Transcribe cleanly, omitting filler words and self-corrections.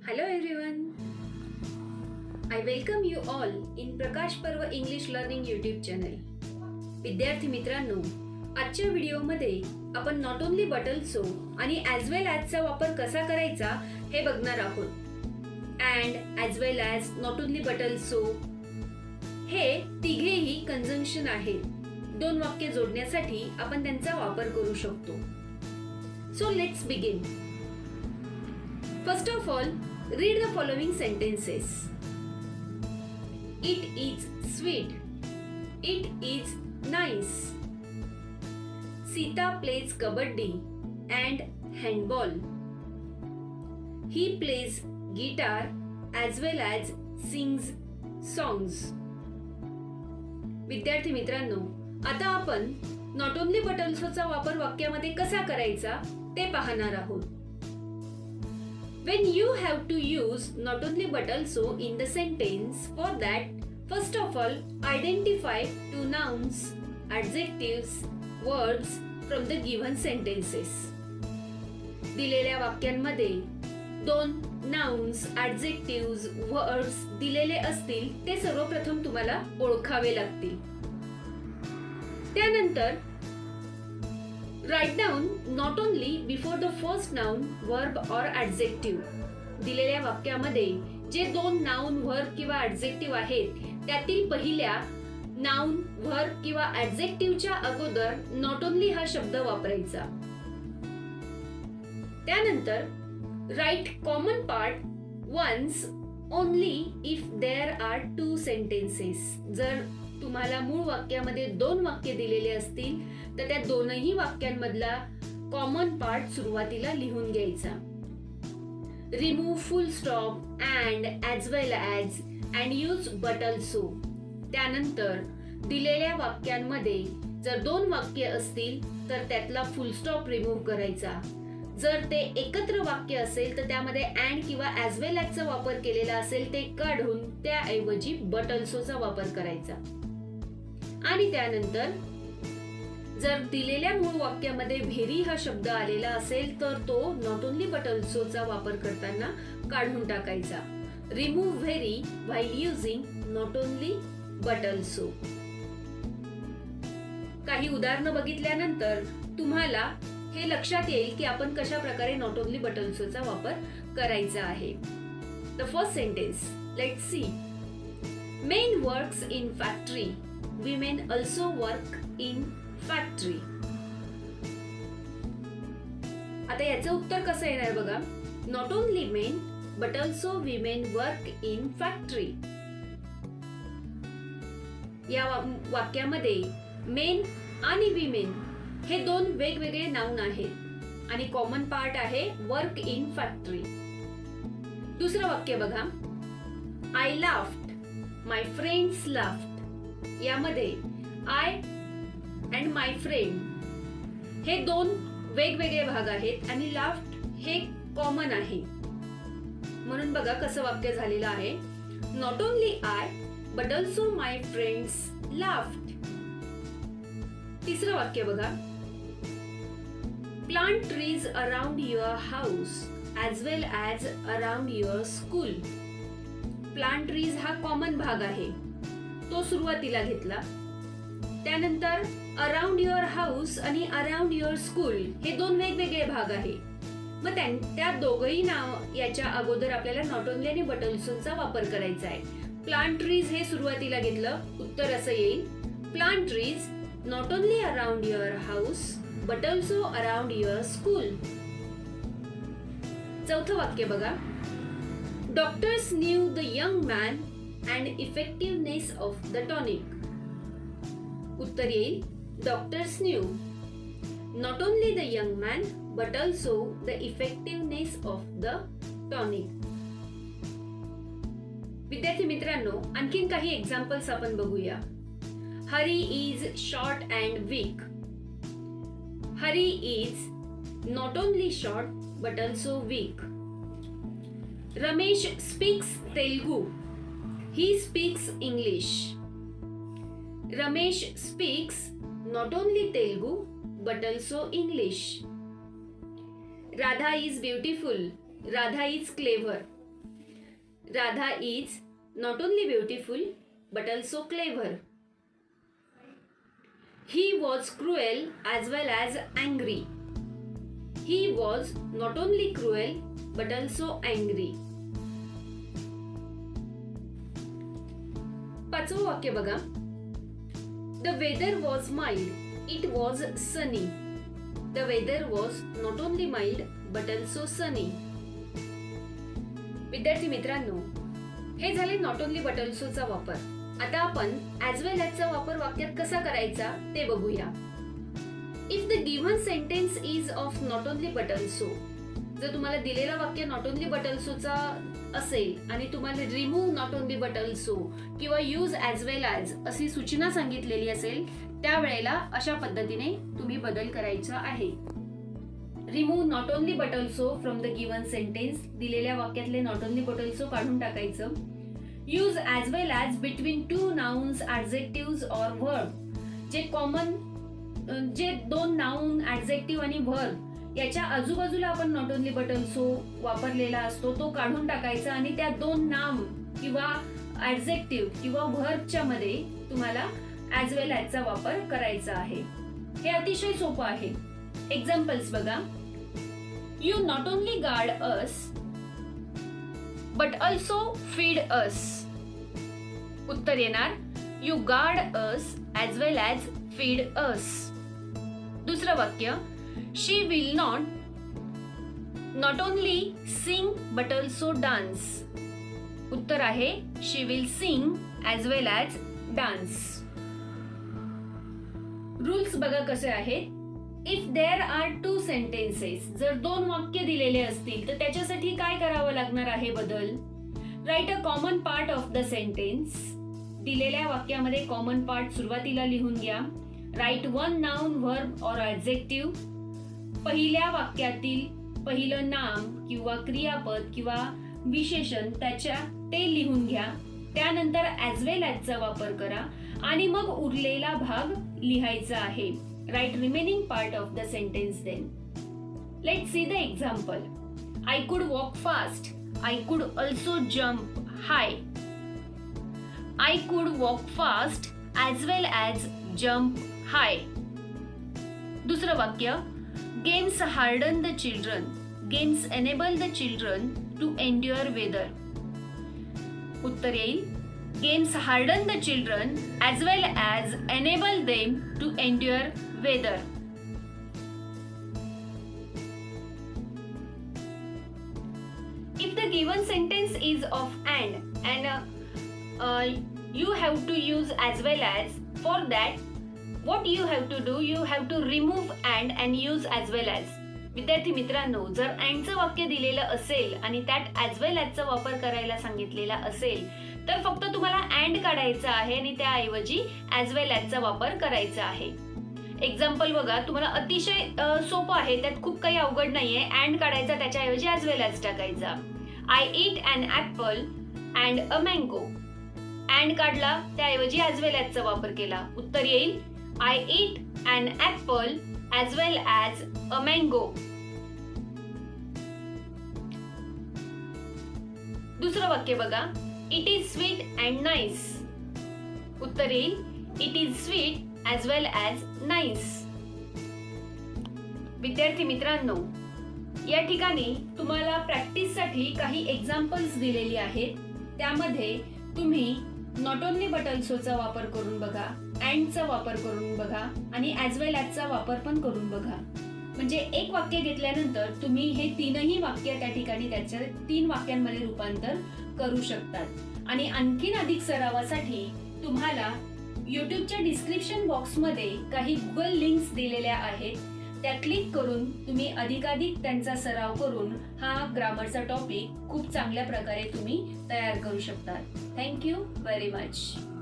Hello everyone. I welcome you all in Prakash Parv English learning YouTube channel. विद्यार्थी मित्रांनो, आजच्या व्हिडिओमध्ये आपण नॉट ओनली बटल सो आणि ॲज वेल ॲजचा वापर कसा करायचा हे बघणार आहोत. And as well as, not only बटल सो हे तिघेही कंजंक्शन आहेत. दोन वाक्य जोडण्यासाठी आपण त्यांचा वापर करू शकतो. So let's begin. First of all, read the following sentences. It is sweet. It is nice. Sita plays kabaddi and handball. He plays guitar as well as sings songs. विद्यार्थी मित्रांनो, आता आपण नॉट ओनली बट ऑल्सोचा वापर वाक्यामध्ये कसा करायचा ते पाहणार आहोत. When you have to use not only but also in the sentence, for that, first of all, identify two nouns, adjectives, words from the given sentences. दिलेल्या वाक्यांमध्ये दोन nouns, adjectives, words दिलेले असतील ते सर्वप्रथम तुम्हाला ओळखावे लागतील. त्यानंतर Write down not only before the first noun, verb or adjective. दिलेल्या वाक्यामध्ये जे दोन नाउन, वर्ब किंवा ऍडजेक्टिव्ह आहेत त्यातील पहिल्या नाउन, वर्ब किंवा ऍडजेक्टिव्हच्या अगोदर नॉट ओनली हा शब्द वापरायचा. त्यानंतर write common part once only if there are two sentences. जर तुम्हाला मूळ वाक्यामध्ये दोन वाक्य दिलेले असतील तर त्या दोनही वाक्यांमधला कॉमन पार्ट सुरुवातीला लिहून घ्यायचा. Remove full stop and as well as and use but also. त्यानंतर दिलेल्या वाक्यांमध्ये जर दोन वाक्य असतील तर त्यातला फुल स्टॉप रिमूव्ह करायचा. जर ते एकत्र वाक्य असेल तर त्यामध्ये अँड किंवा ॲज वेल ॲजचा वापर केलेला असेल ते काढून त्याऐवजी बट ऑल्सोचा वापर करायचा. आणि त्यानंतर जर दिलेल्या मूळ वाक्यामध्ये व्हेरी हा शब्द आलेला असेल तर तो नॉट ओनली बट ऑल्सोचा वापर करताना काढून टाकायचा. Remove very while using not only but also. काही उदाहरणं बघितल्यानंतर तुम्हाला हे लक्षात येईल की आपण कशा प्रकारे नॉट ओनली बट ऑल्सोचा वापर करायचा आहे. The first sentence, let's see. Main works in factory, women also work in factory. आता याचं उत्तर कसं येणार बघा. Not only men but also women work in factory. या वाक्यामध्ये मेन आणि विमेन हे दोन वेगवेगळे नाउन आहेत आणि कॉमन पार्ट आहे वर्क इन फॅक्टरी. दुसरं वाक्य बघा. I laughed, my friends laughed. यामध्ये आय अँड माय फ्रेंड हे दोन वेगवेगळे भाग आहेत आणि लाफ्ट हे कॉमन आहे. म्हणून बघा कसं वाक्य झालेलं आहे. Not only I but also my friends laughed. तिसरं वाक्य बघा. Plant trees around your house as well as around your school. Plant trees हा कॉमन भाग आहे, तो सुरुवातीला घेतला. त्यानंतर अराउंड युअर हाऊस आणि अराउंड युअर स्कूल हे दोन वेगवेगळे भाग आहे. मग त्या दोघही नाव याच्या अगोदर आपल्याला नॉट ओनली आणि बट ऑल्सोचा वापर करायचा आहे. प्लांट ट्रीज हे सुरुवातीला घेतलं, उत्तर असं येईल. Plant trees not only around your house but also around your school. चौथं वाक्य बघा. Doctors new the young man and effectiveness of the tonic. उत्तर येईल doctors knew not only the young man but also the effectiveness of the tonic. विद्यार्थी मित्रांनो, आणखीन काही examples आपण बघूया. Hari is short and weak. Hari is not only short but also weak. Ramesh speaks Telugu. He speaks English. Ramesh speaks not only Telugu but also English. Radha is beautiful. Radha is clever. Radha is not only beautiful but also clever. He was cruel as well as angry. He was not only cruel but also angry. पाचवं वाक्य बघा. The weather was mild. It was sunny. The weather was not only mild but also sunny. विद्यार्थी मित्रांनो, हे झाले not only but ऑल्सोचा वापर. आता आपण ॲज वेल ॲजचा वापर वाक्यात कसा करायचा ते बघूया. If the given sentence is of not only but also, जर तुम्हाला दिलेलं वाक्य नॉट ओनली बट ऑल्सोचा असेल आणि तुम्हाला remove not only but also किंवा यूज ॲज वेल ॲज अशी सूचना सांगितलेली असेल, त्यावेळेला अशा पद्धतीने तुम्ही बदल करायचा आहे. Remove not only but also from the given sentence, दिलेल्या वाक्यातले नॉट ओनली बट ऑल्सो काढून टाकायचं. Use as well as between two nouns, adjectives or verb, जे कॉमन जे दोन नाउन, ॲडजेक्टिव्ह आणि व्हर्ब याच्या आजूबाजूला आपण नॉट ओनली बट ऑल्सो वापरलेला असतो तो काढून टाकायचा आणि त्या दोन नाम किंवा ॲडजेक्टिव्ह किंवा व्हर्बच्या मध्ये तुम्हाला ॲज वेल ॲजचा वापर करायचा आहे. हे अतिशय सोपं आहे. एक्झाम्पल्स बघा. You not only guard us but also feed us. उत्तर येणार you guard us as well as feed us. दुसरं वाक्य. She will not only sing but also dance. उत्तर आहे she will sing as well as dance. Rules बघा कसे आहेत. If there are two sentences, जर दोन वाक्य दिलेले असतील तर त्याच्यासाठी काय करावं लागणार आहे बदल. Write a common part of the sentence. दिलेल्या वाक्यामध्ये कॉमन पार्ट सुरुवातीला लिहून घ्या. Write one noun, verb or adjective. पहिल्या वाक्यातील पहिलं नाम किंवा क्रियापद किंवा विशेषण ते लिहून घ्या. त्यानंतर ॲज वेल ॲजचा वापर करा आणि मग उरलेला भाग लिहायचा आहे. Write remaining part of the sentence then. Let's see the example. I could walk fast. I could also jump high. I could walk fast as well as jump high. दुसरं वाक्य. Games harden the children. Games enable the children to endure weather. उत्तर येईल games harden the children as well as enable them to endure weather. If the given sentence is of and you have to use as well as, for that what you have to do, you have to remove and use as well as. विद्यार्थी मित्रांनो, जर अँडचं वाक्य दिलेलं असेल आणि त्यात as well ॲजचा वापर करायला सांगितलेला असेल तर फक्त तुम्हाला अँड काढायचा आहे आणि त्याऐवजी ॲज वेल ॲजचा वापर करायचा आहे. एक्झाम्पल बघा. तुम्हाला अतिशय सोपं आहे, त्यात खूप काही अवघड नाहीये. अँड काढायचा, त्याच्याऐवजी ॲज वेल ॲज टाकायचा. I eat an apple and a mango. And काढला, त्याऐवजी ॲज वेल ॲजचा वापर केला. उत्तर येईल I eat an apple as well as a mango. दुसरं वाक्य बघा. It is sweet and nice. उत्तर येईल it is sweet as well as nice. विद्यार्थी मित्रांनो, या ठिकाणी तुम्हाला प्रॅक्टिससाठी काही एक्झाम्पल्स दिलेली आहेत. त्यामध्ये तुम्ही नॉट ओनली बट ऑल्सोचा वापर करून बघा, अँडचा वापर करून बघा आणि ॲज वेल ॲजचा वापर पण करून बघा. म्हणजे एक वाक्य घेतल्यानंतर तुम्ही हे तीनही वाक्य त्या ठिकाणी त्याच्या 3 वाक्यांमध्ये रूपांतर करू शकतात. आणि आणखीन अधिक सरावासाठी तुम्हाला युट्यूबच्या डिस्क्रिप्शन बॉक्समध्ये काही गुगल लिंक्स दिलेल्या आहेत. त्या क्लिक करून तुम्ही अधिकाधिक त्यांचा सराव करून हा ग्रामरचा टॉपिक खूप चांगल्या प्रकारे तुम्ही तयार करू शकता. Thank you very much.